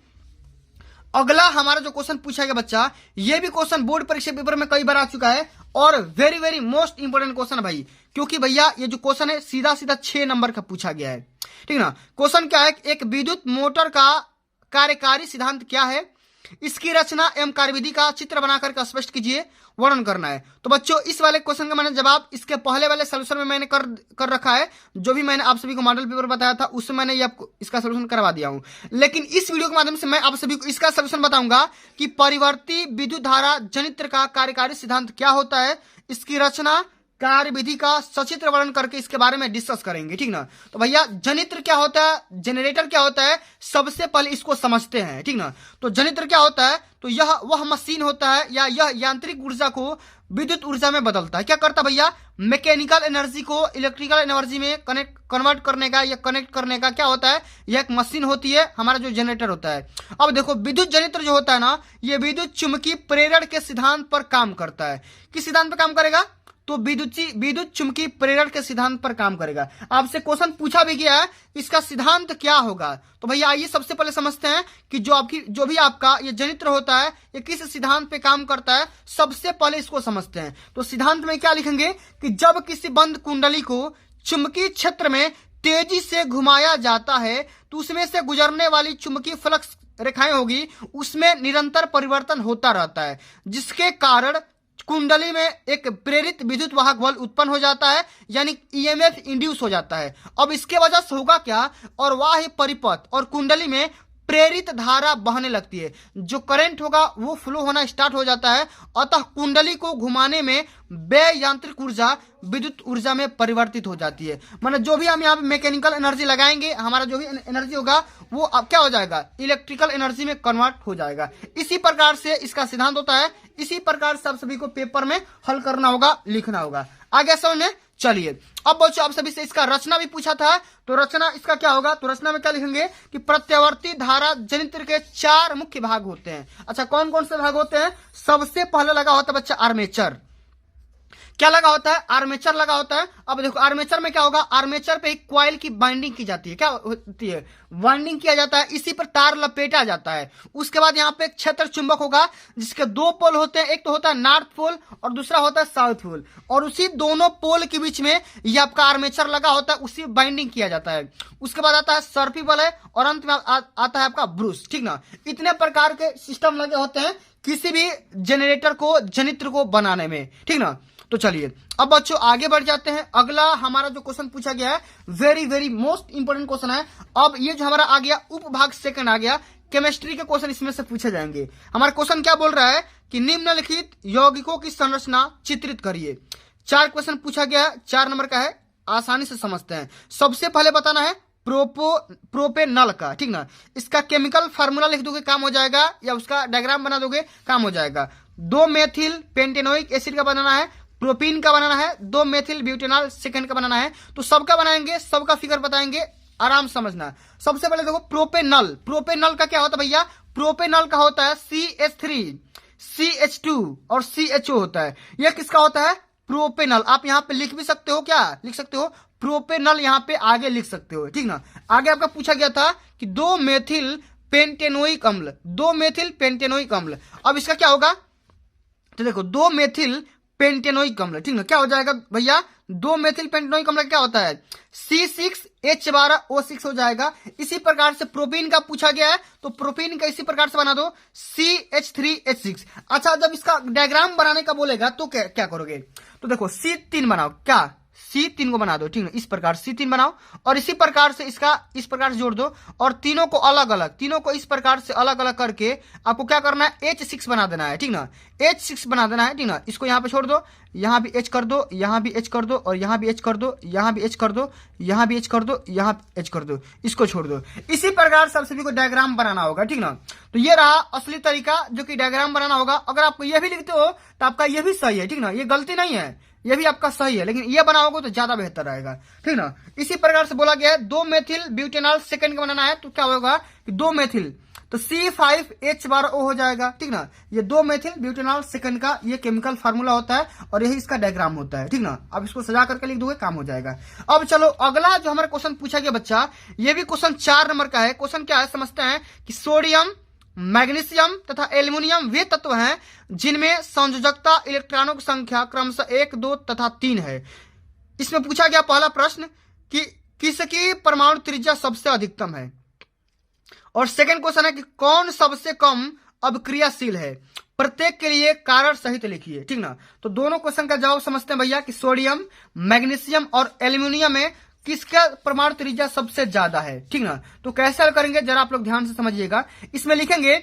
अगला हमारा जो क्वेश्चन पूछा गया बच्चा, ये भी क्वेश्चन बोर्ड परीक्षा पेपर में कई बार आ चुका है, और very very most important question है भाई, क्योंकि भैया ये जो क्वेश्चन है सीधा सीधा 6 नंबर का पूछा गया है, ठीक ना। क्वेश्चन क्या है, एक विद्युत मोटर का कार्यकारी सिद्धांत क्या है, इसकी रचना एवं कार्यविधि का चित्र बनाकर के स्पष्ट कीजिए, वर्णन करना है। तो बच्चों इस वाले क्वेश्चन का मैंने जवाब इसके पहले वाले सोल्यूशन में मैंने कर रखा है, जो भी मैंने आप सभी को मॉडल पेपर बताया था उसमें मैंने ये आपको इसका सोल्यूशन करवा दिया हूं। लेकिन इस वीडियो के माध्यम से मैं आप सभी को इसका सोल्यूशन बताऊंगा कि परिवर्ती विद्युत धारा जनित्र का कार्यकारी सिद्धांत क्या होता है, इसकी रचना कार्य विधि का सचित्र वर्णन करके इसके बारे में डिस्कस करेंगे, ठीक ना। तो भैया जनित्र क्या होता है, जनरेटर क्या होता है, सबसे पहले इसको समझते हैं, ठीक ना। तो जनित्र क्या होता है, तो यह वह मशीन होता है या यह यांत्रिक ऊर्जा को विद्युत ऊर्जा में बदलता है। क्या करता है भैया, मैकेनिकल एनर्जी को इलेक्ट्रिकल एनर्जी में कन्वर्ट करने का या कनेक्ट करने का क्या होता है, यह एक मशीन होती है, हमारा जो जनरेटर होता है। अब देखो विद्युत जनरेटर जो होता है ना, ये विद्युत चुंबकीय प्रेरण के सिद्धांत पर काम करता है। किस सिद्धांत पर काम करेगा, तो विद्युत चुंबकीय प्रेरण के सिद्धांत पर काम करेगा। आपसे क्वेश्चन पूछा भी गया है, इसका सिद्धांत क्या होगा। तो भैया आइए सबसे पहले समझते हैं कि जो भी आपका ये जनरेटर होता है, ये किस सिद्धांत पे काम करता है। सबसे पहले इसको समझते हैं। तो सिद्धांत में क्या लिखेंगे कि जब किसी बंद कुंडली को चुंबकीय क्षेत्र में तेजी से घुमाया जाता है तो उसमें से गुजरने वाली चुंबकीय फ्लक्स रेखाएं होगी, उसमें निरंतर परिवर्तन होता रहता है, जिसके कारण कुंडली में एक प्रेरित विद्युत वाहक बल उत्पन्न हो जाता है, यानी ईएमएफ इंड्यूस हो जाता है। अब इसके वजह से होगा क्या, और बाह्य परिपथ और कुंडली में प्रेरित धारा बहने लगती है, जो करंट होगा वो फ्लो होना स्टार्ट हो जाता है। अतः कुंडली को घुमाने में व्यय यांत्रिक ऊर्जा विद्युत ऊर्जा में परिवर्तित हो जाती है। मतलब जो भी हम यहाँ पे मैकेनिकल एनर्जी लगाएंगे, हमारा जो भी एनर्जी होगा वो अब क्या हो जाएगा, इलेक्ट्रिकल एनर्जी में कन्वर्ट हो जाएगा। इसी प्रकार से इसका सिद्धांत होता है। इसी प्रकार से आप सभी को पेपर में हल करना होगा, लिखना होगा। आगे समझने चलिए। अब बच्चों आप सभी से इसका रचना भी पूछा था, तो रचना इसका क्या होगा, तो रचना में क्या लिखेंगे कि प्रत्यावर्ती धारा जनरेटर के 4 मुख्य भाग होते हैं। अच्छा कौन कौन से भाग होते हैं, सबसे पहले लगा होता है बच्चा आर्मेचर। क्या लगा होता है, आर्मेचर लगा होता है। अब देखो आर्मेचर में क्या होगा, आर्मेचर पे एक कॉइल की बाइंडिंग की जाती है। क्या होती है, वाइंडिंग किया जाता है, इसी पर तार लपेटा जाता है। उसके बाद यहाँ पे एक क्षेत्र चुंबक होगा जिसके 2 पोल होते हैं, एक तो होता है नॉर्थ पोल और दूसरा होता है साउथ पोल, और उसी दोनों पोल के बीच में ये आपका आर्मेचर लगा होता है, उसी बाइंडिंग किया जाता है। उसके बाद आता है सर्पी बल है, और अंत में आता है आपका ब्रूस। ठीक ना, इतने प्रकार के सिस्टम लगे होते हैं किसी भी जनरेटर को जनरेटर को बनाने में। ठीक ना, तो चलिए अब बच्चों आगे बढ़ जाते हैं। अगला हमारा जो क्वेश्चन पूछा गया है, very very most important question है। अब ये जो हमारा आ गया उपभाग सेकंड आ गया, केमिस्ट्री के क्वेश्चन इसमें से पूछे जाएंगे। हमारा क्वेश्चन क्या बोल रहा है कि निम्नलिखित यौगिकों की संरचना चित्रित करिए। 4 क्वेश्चन पूछा गया है, 4 नंबर का है, आसानी से समझते हैं। सबसे पहले बताना है प्रोपेनल का। ठीक ना, इसका केमिकल फार्मूला लिख दोगे काम हो जाएगा, या उसका डायग्राम बना दोगे काम हो जाएगा। 2 मेथिल पेंटेनोइक एसिड का बनाना है, प्रोपीन का बनाना है, 2 मेथिल ब्यूटेनॉल सेकेंड का बनाना है। तो सबका बनाएंगे, सबका फिगर बताएंगे, आराम समझना। सबसे पहले देखो प्रोपेनल। प्रोपेनल का क्या होता है भैया, प्रोपेनल का होता है CH3 CH2 और CHO होता है। यह किसका होता है, प्रोपेनल। आप यहाँ पे लिख भी सकते हो, क्या लिख सकते हो, प्रोपेनल यहाँ पे आगे लिख सकते हो। ठीक ना, आगे आपका पूछा गया था कि 2 मेथिल पेंटेनोइक अम्ल, 2 मेथिल पेंटेनोइक अम्ल। अब इसका क्या होगा, तो देखो 2 मेथिल पेंटेनोइक अम्ल। ठीक ना, क्या हो जाएगा भैया, 2 मेथिल पेंटेनोइक अम्ल क्या होता है, C6H12O6 हो जाएगा। इसी प्रकार से प्रोपीन का पूछा गया है, तो प्रोपीन का इसी प्रकार से बना दो, CH3H6। अच्छा जब इसका डायग्राम बनाने का बोलेगा तो क्या करोगे, तो देखो C3 बनाओ, क्या C3 को बना दो। ठीक है, इस प्रकार C3 बनाओ, और इसी प्रकार से इसका इस प्रकार से जोड़ दो, और तीनों को अलग अलग, तीनों को इस प्रकार से अलग अलग करके आपको क्या करना है, H6 बना देना है। ठीक ना, H6 बना देना है। ठीक ना, इसको यहाँ पे छोड़ दो, यहाँ भी H कर दो, यहाँ भी H कर दो, और यहाँ भी H कर दो, यहाँ भी H कर दो, यहाँ भी H कर दो, यहाँ H कर दो, इसको छोड़ दो। इसी प्रकार से सभी को डायग्राम बनाना होगा। ठीक ना, तो ये रहा असली तरीका जो कि डायग्राम बनाना होगा। अगर आप ये भी लिखते हो तो आपका ये भी सही है। ठीक ना, ये गलती नहीं है, ये भी आपका सही है, लेकिन ये बनाओगे तो ज्यादा बेहतर रहेगा। ठीक ना, इसी प्रकार से बोला गया है 2 मेथिल ब्यूटेनॉल सेकेंड का बनाना है, तो क्या होगा कि 2 मेथिल, तो C5H12O हो जाएगा। ठीक ना, ये 2 मेथिल ब्यूटेनॉल सेकेंड का ये केमिकल फार्मूला होता है, और यही इसका डायग्राम होता है। ठीक ना, अब इसको सजा करके लिख दोगे काम हो जाएगा। अब चलो अगला जो हमारा क्वेश्चन पूछा गया बच्चा, ये भी क्वेश्चन 4 नंबर का है। क्वेश्चन क्या है समझते हैं कि सोडियम, मैग्नीशियम तथा एल्युमिनियम वे तत्व हैं जिनमें संयोजकता इलेक्ट्रॉनों की संख्या क्रमशः 1, 2 तथा 3 है। इसमें पूछा गया पहला प्रश्न कि किसकी परमाणु त्रिज्या सबसे अधिकतम है, और सेकंड क्वेश्चन है कि कौन सबसे कम अभिक्रियाशील है। प्रत्येक के लिए कारण सहित लिखिए। ठीक ना, तो दोनों क्वेश्चन का जवाब समझते हैं भैया कि सोडियम, मैग्नीशियम और एल्युमिनियम में किसका परमाणु त्रिज्या सबसे ज्यादा है। ठीक ना, तो कैसे हल करेंगे जरा आप लोग ध्यान से समझिएगा। इसमें लिखेंगे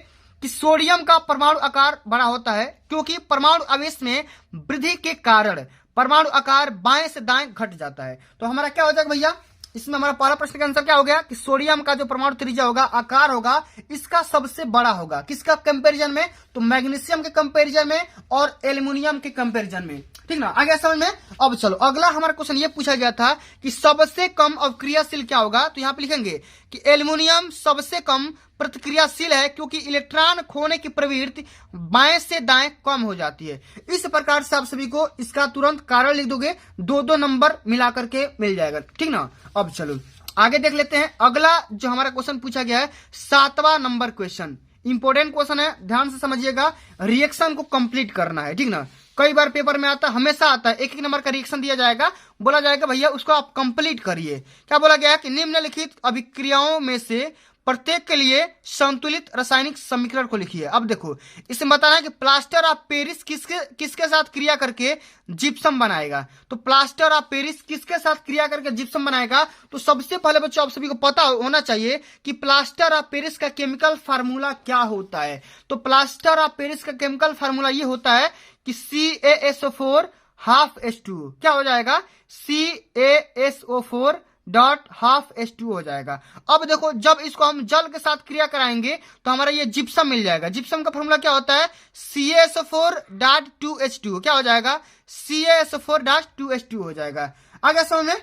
कि सोडियम का परमाणु आकार बड़ा होता है क्योंकि परमाणु आवेश में वृद्धि के कारण परमाणु आकार बाएं से दाएं घट जाता है। तो हमारा क्या हो जाएगा भैया, इसमें हमारा पहला प्रश्न का आंसर क्या हो गया कि सोडियम का जो परमाणु त्रिज्या होगा, आकार होगा, इसका सबसे बड़ा होगा। किसका कंपैरिजन में? तो मैग्नीशियम के कंपैरिजन में और एल्युमिनियम के कंपैरिजन में। ठीक ना, आ गया समझ में। अब चलो अगला हमारा क्वेश्चन ये पूछा गया था कि सबसे कम अवक्रियाशील क्या होगा। तो यहाँ पे लिखेंगे कि एल्युमिनियम सबसे कम प्रतिक्रियाशील है क्योंकि इलेक्ट्रॉन खोने की प्रवृत्ति बाएं से दाएं कम हो जाती है। इस प्रकार से आप सभी को इसका तुरंत कारण लिख दोगे, 2-2 नंबर मिला करके मिल जाएगा। ठीक ना, अब चलो आगे देख लेते हैं। अगला जो हमारा क्वेश्चन पूछा गया है 7वां नंबर क्वेश्चन, इंपोर्टेंट क्वेश्चन है, ध्यान से समझिएगा। रिएक्शन को कंप्लीट करना है। ठीक ना, कई बार पेपर में आता, हमेशा आता है, 1-1 नंबर का रिएक्शन दिया जाएगा, बोला जाएगा भैया उसको आप कंप्लीट करिए। क्या बोला गया है कि निम्नलिखित अभिक्रियाओं में से प्रत्येक के लिए संतुलित रासायनिक समीकरण को लिखिए। अब देखो इसमें बताना है कि प्लास्टर ऑफ पेरिस किसके साथ क्रिया करके जिप्सम बनाएगा। तो प्लास्टर ऑफ पेरिस किसके साथ क्रिया करके जिप्सम बनाएगा? तो सबसे पहले बच्चों आप सभी को पता होना चाहिए कि प्लास्टर ऑफ पेरिस का केमिकल फार्मूला क्या होता है। तो प्लास्टर ऑफ पेरिस का केमिकल फार्मूला ये होता है कि CaSO4 हाफ H2 क्या हो जाएगा? CaSO4 डॉट हाफ H2 हो जाएगा। अब देखो जब इसको हम जल के साथ क्रिया कराएंगे तो हमारा ये जिप्सम मिल जाएगा। जिप्सम का फॉर्मूला क्या होता है? CaSO4 डॉट 2H2 क्या हो जाएगा? CaSO4 डॉट 2H2 हो जाएगा। आगे समझ में।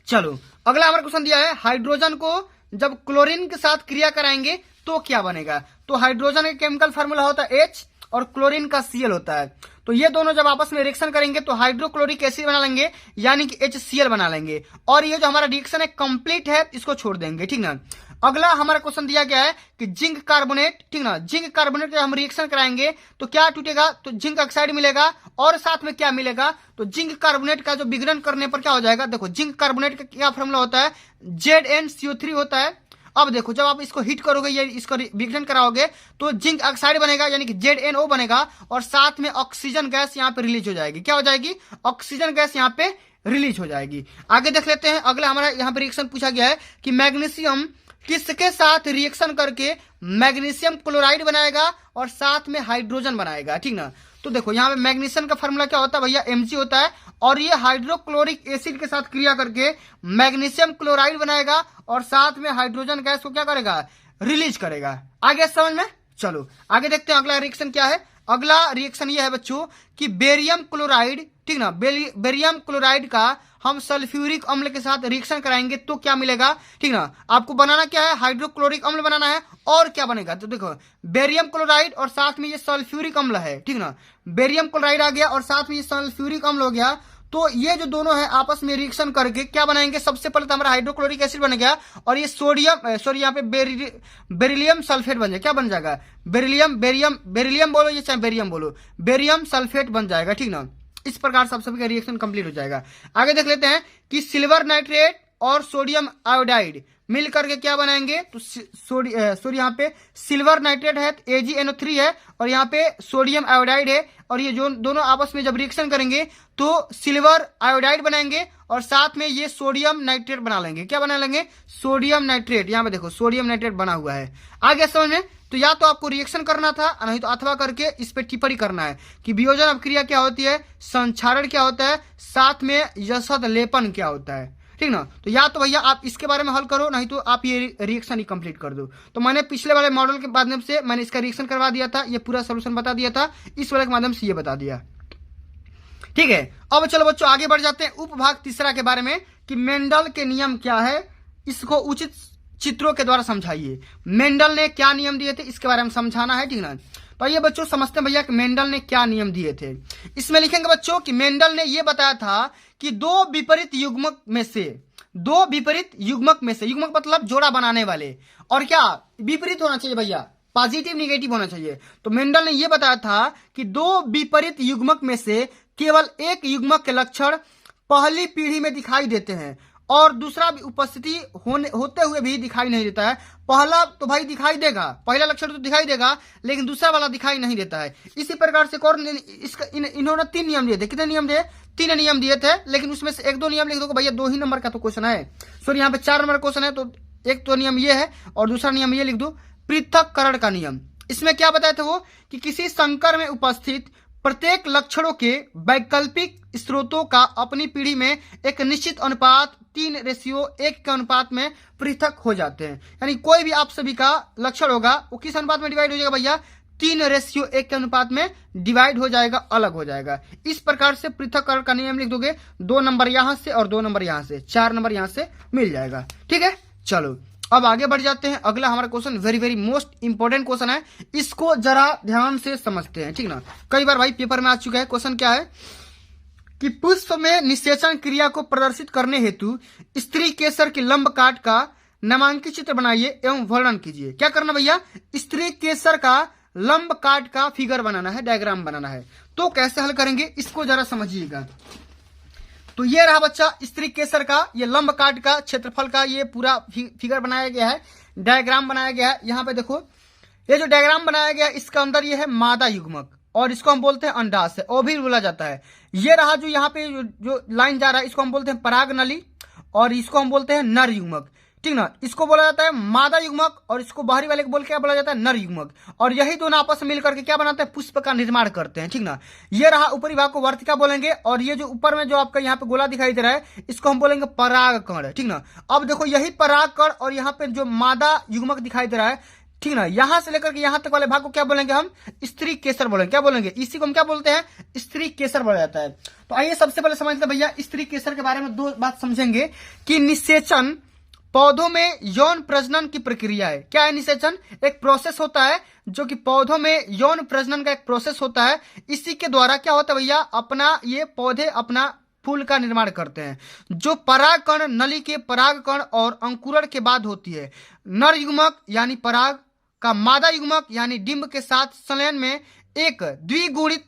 चलो अगला हमारा क्वेश्चन दिया है, हाइड्रोजन को जब क्लोरीन के साथ क्रिया कराएंगे तो क्या बनेगा? तो हाइड्रोजन का केमिकल फार्मूला होता है H और क्लोरीन का Cl होता है। तो ये दोनों जब आपस में रिएक्शन करेंगे तो हाइड्रोक्लोरिक एसिड बना लेंगे, यानी कि HCl बना लेंगे। और ये जो हमारा रिएक्शन है कंप्लीट है, इसको छोड़ देंगे। ठीक ना, अगला हमारा क्वेश्चन दिया गया है कि जिंक कार्बोनेट, ठीक ना, जिंक कार्बोनेट जब हम रिएक्शन कराएंगे तो क्या टूटेगा? तो जिंक ऑक्साइड मिलेगा और साथ में क्या मिलेगा? तो जिंक कार्बोनेट का जो विघटन करने पर क्या हो जाएगा? देखो जिंक कार्बोनेट का क्या फॉर्मूला होता है? ZnCO3 होता है। अब देखो जब आप इसको हीट करोगे या इसको विघटन कराओगे तो जिंक ऑक्साइड बनेगा, यानी कि ZnO बनेगा और साथ में ऑक्सीजन गैस यहाँ पे रिलीज हो जाएगी। क्या हो जाएगी? ऑक्सीजन गैस यहाँ पे रिलीज हो जाएगी। आगे देख लेते हैं। अगला हमारा यहाँ पे रिएक्शन पूछा गया है कि मैग्नीशियम किसके साथ रिएक्शन करके मैग्नीशियम क्लोराइड बनाएगा और साथ में हाइड्रोजन बनाएगा। ठीक ना, तो देखो यहाँ पे मैग्नीशियम का फॉर्मूला क्या होता है भैया? Mg होता है और ये हाइड्रोक्लोरिक एसिड के साथ क्रिया करके मैग्नीशियम क्लोराइड बनाएगा और साथ में हाइड्रोजन गैस को क्या करेगा? रिलीज करेगा। आगे समझ में। चलो आगे देखते हैं अगला रिएक्शन क्या है। अगला रिएक्शन ये है बच्चों कि बेरियम क्लोराइड, ठीक ना, बेरियम क्लोराइड का हम सल्फ्यूरिक अम्ल के साथ रिएक्शन कराएंगे तो क्या मिलेगा? ठीक ना, आपको बनाना क्या है? हाइड्रोक्लोरिक अम्ल बनाना है। और क्या बनेगा? तो देखो बेरियम क्लोराइड और साथ में ये सल्फ्यूरिक अम्ल है। ठीक ना, बेरियम क्लोराइड आ गया और साथ में ये सल्फ्यूरिक अम्ल हो गया। तो ये जो दोनों है आपस में रिएक्शन करके क्या बनाएंगे? सबसे पहले तो हमारा हाइड्रोक्लोरिक एसिड बन गया और ये सोडियम सॉरी यहाँ पे बेरिलियम सल्फेट बन जाएगा। क्या बन जाएगा? बेरिलियम बोलो या चाहे बेरियम बोलो, बेरियम सल्फेट बन जाएगा। ठीक ना, इस प्रकार से आप सभी का रिएक्शन कंप्लीट हो जाएगा। आगे देख लेते हैं कि सिल्वर नाइट्रेट और सोडियम आयोडाइड मिल करके क्या बनाएंगे? तो सॉरी यहाँ पे सिल्वर नाइट्रेट है, AgNO3 है और यहाँ पे सोडियम आयोडाइड है और ये जो दोनों आपस में जब रिएक्शन करेंगे तो सिल्वर आयोडाइड बनाएंगे और साथ में ये सोडियम नाइट्रेट बना लेंगे। क्या बना लेंगे? Sodium nitrate. यहाँ पे देखो सोडियम नाइट्रेट बना हुआ है। आगे समझ में। तो या तो आपको रिएक्शन करना था, नहीं तो अथवा करके इस पे टिप्पणी करना है कि वियोजन अभिक्रिया क्या होती है, संक्षारण क्या होता है, साथ में यशद लेपन क्या होता है। ठीक ना, तो या तो भैया आप इसके बारे में हल करो, नहीं तो आप ये रिएक्शन ही कंप्लीट कर दो। तो मैंने पिछले वाले मॉडल के माध्यम से मैंने इसका रिएक्शन करवा दिया था, ये पूरा सोल्यूशन बता दिया था, इस वाले के माध्यम से ये बता दिया। ठीक है, अब चलो बच्चों आगे बढ़ जाते हैं उपभाग तीसरा के बारे में कि मेंडल के नियम क्या है, इसको उचित चित्रों के द्वारा समझाइए। मेंडल ने क्या नियम दिए थे इसके बारे में समझाना है। ठीक ना, तो ये बच्चों समझते हैं भैया कि मेंडल ने क्या नियम दिए थे। इसमें लिखेंगे बच्चों कि मेंडल ने यह बताया था कि दो विपरीत युग्मक में से, युग्मक मतलब जोड़ा बनाने वाले, और क्या विपरीत होना चाहिए भैया, पॉजिटिव निगेटिव होना चाहिए। तो मेंडल ने यह बताया था कि दो विपरीत युग्मक में से केवल एक युग्मक के लक्षण पहली पीढ़ी में दिखाई देते हैं और दूसरा उपस्थिति होते हुए भी दिखाई नहीं देता है। पहला तो भाई दिखाई देगा, पहला लक्षण तो दिखाई देगा, लेकिन दूसरा वाला दिखाई नहीं देता है। इसी प्रकार से इन्होंने 3 नियम दिए थे। कितने नियम दिए? 3 नियम दिए थे, लेकिन उसमें से 1-2 नियम लिख दो भैया, 2 ही नंबर का तो क्वेश्चन है। सॉरी यहाँ पे 4 नंबर क्वेश्चन है, तो एक तो नियम ये है और दूसरा नियम ये लिख दो, पृथक्करण का नियम। इसमें क्या बताए थे वो कि किसी संकर में उपस्थित प्रत्येक लक्षणों के वैकल्पिक स्रोतों का अपनी पीढ़ी में एक निश्चित अनुपात 3:1 के अनुपात में पृथक हो जाते हैं। यानी कोई भी आप सभी का लक्षण होगा वो किस अनुपात में डिवाइड हो जाएगा भैया, 3:1 के अनुपात में डिवाइड हो जाएगा, अलग हो जाएगा। इस प्रकार से पृथक्करण का नियम लिख दोगे, 2 नंबर यहां से और 2 नंबर यहां से, 4 नंबर यहां से मिल जाएगा। ठीक है, चलो अब आगे बढ़ जाते हैं। अगला हमारा question very very most important question है, इसको जरा ध्यान से समझते हैं। ठीक ना, कई बार भाई पेपर में आ चुका है। क्वेश्चन क्या है कि पुष्प में निषेचन क्रिया को प्रदर्शित करने हेतु स्त्री केसर के लंब काट का नामांकित चित्र बनाइए एवं वर्णन कीजिए। क्या करना भैया, स्त्री केसर का लंब काट का फिगर बनाना है, डायग्राम बनाना है। तो कैसे हल करेंगे इसको जरा समझिएगा। तो ये रहा बच्चा स्त्री केसर का ये लंब काट का क्षेत्रफल का ये पूरा फिगर बनाया गया है, डायग्राम बनाया गया है। यहाँ पे देखो ये जो डायग्राम बनाया गया है इसका अंदर ये है मादा युग्मक और इसको हम बोलते हैं अंडाशय, ओव्यूल बोला जाता है। ये रहा जो यहाँ पे जो लाइन जा रहा है इसको हम बोलते हैं पराग नली और इसको हम बोलते हैं नर युग्मक। ठीक ना, इसको बोला जाता है मादा युग्मक और इसको बाहरी वाले को बोल क्या बोला जाता है, नर युग्मक। और यही दोनों आपस में मिलकर के क्या बनाते हैं, पुष्प का निर्माण करते हैं। ठीक ना, ये रहा ऊपरी भाग को वर्तिका बोलेंगे और ये जो ऊपर में जो आपका यहाँ पे गोला दिखाई दे रहा है इसको हम बोलेंगे पराग कण। ठीक ना, अब देखो यही पराग कण और यहाँ पे जो मादा युग्मक दिखाई दे रहा है, ठीक ना, यहां से लेकर के यहां तक वाले भाग को क्या बोलेंगे हम, स्त्री केसर बोलेंगे। क्या बोलेंगे, इसी को हम क्या बोलते हैं, स्त्री केसर बोला जाता है। तो आइए सबसे पहले समझते हैं भैया स्त्री केसर के बारे में। दो बात समझेंगे कि निषेचन पौधों में यौन प्रजनन की प्रक्रिया है। क्या है निषेचन, एक प्रोसेस होता है जो कि पौधों में यौन प्रजनन का एक प्रोसेस होता है। इसी के द्वारा क्या होता है भैया, अपना ये पौधे अपना फूल का निर्माण करते हैं। जो परागकण नली के परागकण और अंकुरण के बाद होती है। नर युग्मक यानी पराग का मादा युग्मक यानी डिंब के साथ संलयन में एक द्विगुणित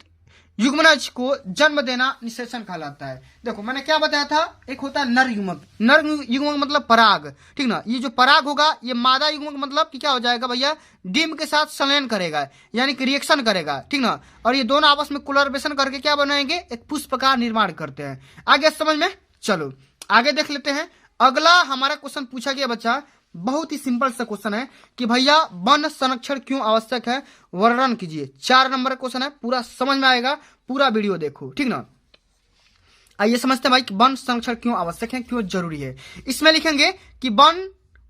युग्मनज को जन्म देना निषेचन कहलाता है। देखो मैंने क्या बताया था, एक होता है नर युग्मक, नर युग्मक मतलब पराग। ठीक ना, ये जो पराग होगा ये मादा युग्मक मतलब कि क्या हो जाएगा भैया, डिंब के साथ संलयन करेगा यानी कि रिएक्शन करेगा। ठीक ना, और ये दोनों आपस में कोलैबोरेशन करके क्या बनाएंगे, एक पुष्प का निर्माण करते हैं। आगे समझ में, चलो आगे देख लेते हैं। अगला हमारा क्वेश्चन पूछा गया बच्चा, बहुत ही सिंपल सा क्वेश्चन है कि भैया वन संरक्षण क्यों आवश्यक है, वर्णन कीजिए। 4 नंबर का क्वेश्चन है, पूरा समझ में आएगा, पूरा वीडियो देखो। ठीक ना, आइए समझते हैं भाई कि वन संरक्षण क्यों आवश्यक है, क्यों जरूरी है। इसमें लिखेंगे कि वन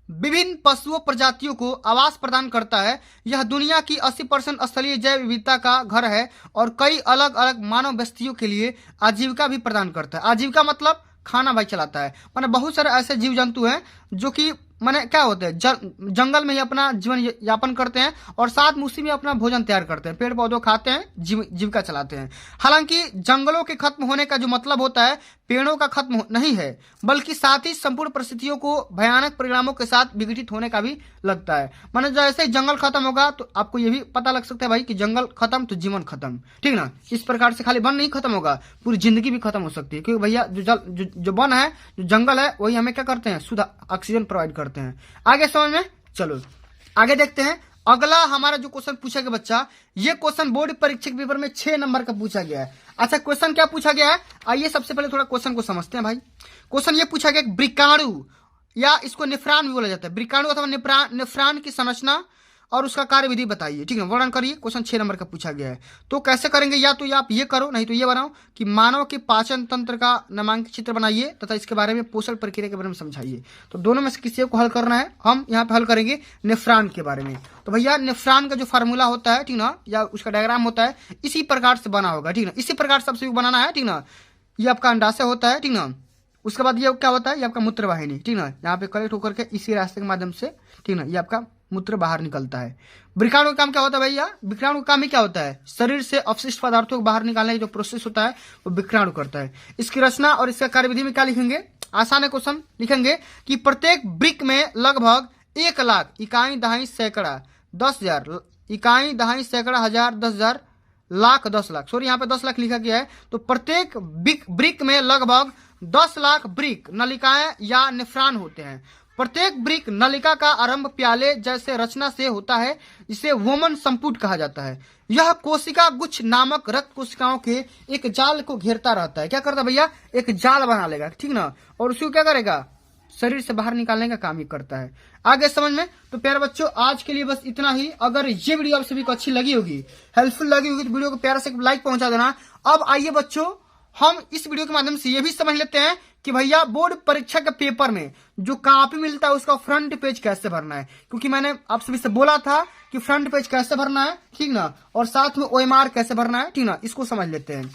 विभिन्न पशुओं प्रजातियों को आवास प्रदान करता है। यह दुनिया की 80% स्थलीय जैव विविधता का घर है और कई अलग अलग मानव बस्तियों के लिए आजीविका भी प्रदान करता है। आजीविका मतलब खाना भाई चलाता है। माने बहुत सारे ऐसे जीव जंतु हैं जो कि माने क्या होते हैं, जंगल में ही अपना जीवन यापन करते हैं और साथ में उसी में अपना भोजन तैयार करते हैं, पेड़ पौधों खाते हैं, जीविका चलाते हैं। हालांकि जंगलों के खत्म होने का जो मतलब होता है पेड़ों का खत्म नहीं है, बल्कि साथ ही संपूर्ण परिस्थितियों को भयानक परिणामों के साथ विघटित होने का भी लगता है। माने जैसे ही जंगल खत्म होगा तो आपको ये भी पता लग सकता है भाई कि जंगल खत्म तो जीवन खत्म। ठीक ना, इस प्रकार से खाली वन नहीं खत्म होगा, पूरी जिंदगी भी खत्म हो सकती है। क्योंकि भैया जो वन है, जो जंगल है, वही हमें क्या करते हैं, शुद्ध ऑक्सीजन प्रोवाइड करते हैं। आगे समझ में, चलो आगे देखते हैं। अगला हमारा जो क्वेश्चन पूछा गया बच्चा, ये क्वेश्चन बोर्ड परीक्षा के पेपर में 6 नंबर का पूछा गया है। अच्छा क्वेश्चन क्या पूछा गया है, आइए सबसे पहले थोड़ा क्वेश्चन को समझते हैं भाई। क्वेश्चन ये पूछा गया वृक्काणु या इसको निफ्रान भी बोला जाता है, वृक्काणु अथवा निफ्रान की संरचना और उसका कार्यविधि बताइए। ठीक है, वर्णन करिए। क्वेश्चन 6 नंबर का पूछा गया है। तो कैसे करेंगे, या तो आप ये करो नहीं तो ये बनाओ कि मानव के पाचन तंत्र का नामांकित चित्र बनाइए तथा इसके बारे में पोषण प्रक्रिया के बारे में समझाइए। तो दोनों में से किसी को हल करना है। हम यहाँ पे हल करेंगे नेफ्रॉन के बारे में। तो भैया नेफ्रॉन का जो फार्मूला होता है, ठीक ना, या उसका डायग्राम होता है, इसी प्रकार से बना होगा। ठीक ना, इसी प्रकार से सबसे बनाना है। ठीक ना, ये आपका अंडाशय होता है। ठीक ना, उसके बाद ये क्या होता है, ये आपका मूत्र वाहिनी। ठीक ना, यहाँ पे कलेक्ट होकर के इसी रास्ते के माध्यम से, ठीक ना, ये आपका मूत्र बाहर निकलता है। वृक्काणु का काम क्या होता है भैया, वृक्काणु का काम ही क्या होता है, शरीर से अपशिष्ट पदार्थों को बाहर निकालने का जो प्रोसेस होता है वो वृक्काणु करता है। इसकी रचना और इसका कार्यविधि में क्या लिखेंगे, आसान है क्वेश्चन। लिखेंगे कि प्रत्येक वृक्क में लगभग 1 लाख इकाई दहाई सैकड़ा 10,000 इकाई दहाई सैकड़ा हजार 10,000 लाख 10 लाख, सॉरी यहाँ पे 10 लाख लिखा गया है। तो प्रत्येक वृक्क में लगभग 10 लाख वृक्क नलिकाएं या नेफ्रॉन होते हैं। प्रत्येक वृक्क नलिका का आरंभ प्याले जैसे रचना से होता है, जिसे वोमन संपुट कहा जाता है। यह कोशिका गुच्छ नामक रक्त कोशिकाओं के एक जाल को घेरता रहता है। क्या करता है भैया, एक जाल बना लेगा। ठीक ना, और उसको क्या करेगा, शरीर से बाहर निकालने का काम ही करता है। आगे समझ में? तो प्यारे बच्चों आज के लिए बस इतना ही। अगर ये वीडियो आप सभी को अच्छी लगी होगी, हेल्पफुल लगी होगी, तो वीडियो को प्यारा से लाइक पहुंचा देना। अब आइए बच्चों हम इस वीडियो के माध्यम से ये भी समझ लेते हैं कि भैया बोर्ड परीक्षा के पेपर में जो कॉपी मिलता है उसका फ्रंट पेज कैसे भरना है, क्योंकि मैंने आप सभी से बोला था कि फ्रंट पेज कैसे भरना है, ठीक ना, और साथ में OMR कैसे भरना है, ठीक ना। इसको समझ लेते हैं।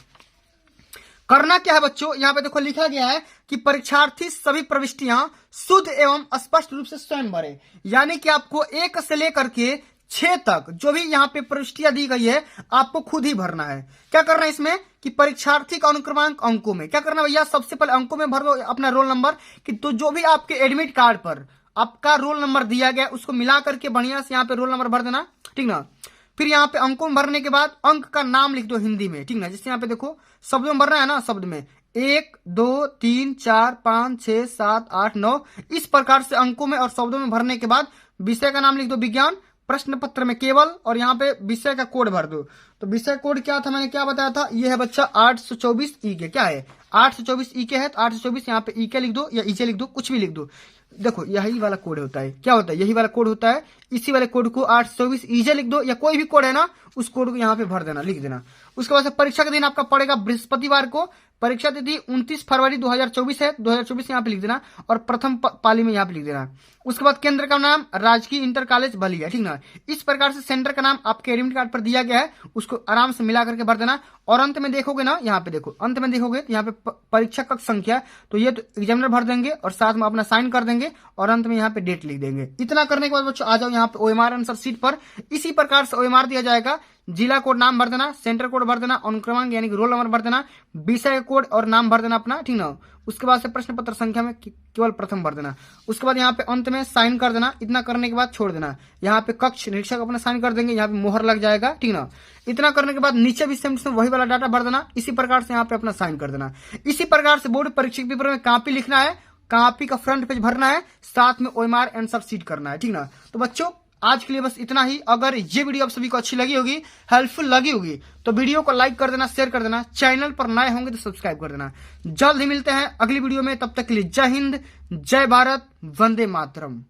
करना क्या है बच्चों, यहाँ पे देखो लिखा गया है कि परीक्षार्थी सभी प्रविष्टियां शुद्ध एवं स्पष्ट रूप से स्वयं भरे, यानी कि आपको 1 से लेकर के 6 तक जो भी यहाँ पे प्रविष्टियां दी गई है आपको खुद ही भरना है। क्या करना है इसमें कि परीक्षार्थी का अनुक्रमांक अंकों में, क्या करना भैया, सबसे पहले अंकों में भर दो अपना रोल नंबर, कि तो जो भी आपके एडमिट कार्ड पर आपका रोल नंबर दिया गया उसको मिला करके बढ़िया से यहाँ पे रोल नंबर भर देना, ठीक ना। फिर यहाँ पे अंकों में भरने के बाद अंक का नाम लिख दो हिंदी में, ठीक ना। जिससे यहाँ पे देखो शब्दों में भरना है ना, शब्द में 1 2 3 4 5 6 7 8 9 इस प्रकार से अंकों में और शब्दों में भरने के बाद विषय का नाम लिख दो विज्ञान, प्रश्न पत्र में केवल, और यहाँ पे विषय का कोड भर दो। तो विषय कोड क्या था, मैंने क्या बताया था, ये है बच्चा 824 EK। क्या है 824 EK है, तो 824 यहाँ पे EK लिख दो या EJ लिख दो, कुछ भी लिख दो। देखो यही वाला कोड होता है, क्या होता है, यही वाला कोड होता है। इसी वाले कोड को 824 EJ लिख दो या कोई भी कोड है ना उस कोड को यहाँ पे भर देना, लिख देना। उसके बाद से परीक्षा का दिन आपका पड़ेगा बृहस्पतिवार को। परीक्षा तिथि 29 फरवरी 2024 है, 2024 यहाँ पे लिख देना और प्रथम पाली में यहाँ पे लिख देना। उसके बाद केंद्र का नाम राजकीय इंटर कॉलेज बलिया, ठीक ना। इस प्रकार से सेंटर का नाम आपके एडमिट कार्ड पर दिया गया है, उसको आराम से मिला करके भर देना। और अंत में देखोगे ना, यहाँ पे देखो अंत में देखोगे यहाँ पे परीक्षा कक्ष संख्या, तो ये तो एग्जामिनर भर देंगे और साथ में अपना साइन कर देंगे और अंत में यहाँ पे डेट लिख देंगे। इतना करने के बाद बच्चों आ जाओ यहाँ पे OMR आंसर शीट पर। इसी प्रकार से OMR दिया जाएगा, जिला कोड नाम भर देना, सेंटर कोड भर देना, अनुक्रमांक यानी कि रोल नंबर भर देना, विषय कोड और नाम भर देना अपना, ठीक ना। उसके बाद से प्रश्न पत्र संख्या में केवल प्रथम भर देना। उसके बाद यहाँ पे अंत में साइन कर देना। इतना करने के बाद छोड़ देना। यहाँ पे कक्ष निरीक्षक अपना साइन कर देंगे, यहाँ पे मोहर लग जाएगा, ठीक ना। इतना करने के बाद नीचे भी सेम वही वाला डाटा भर देना। इसी प्रकार से यहाँ पे अपना साइन कर देना। इसी प्रकार से बोर्ड परीक्षा पेपर में कॉपी लिखना है, कॉपी का फ्रंट पेज भरना है, साथ में OMR आंसर शीट करना है, ठीक ना। तो बच्चों आज के लिए बस इतना ही। अगर ये वीडियो आप सभी को अच्छी लगी होगी, हेल्पफुल लगी होगी, तो वीडियो को लाइक कर देना, शेयर कर देना। चैनल पर नए होंगे तो सब्सक्राइब कर देना। जल्द ही मिलते हैं अगली वीडियो में, तब तक के लिए जय हिंद, जय भारत, वंदे मातरम।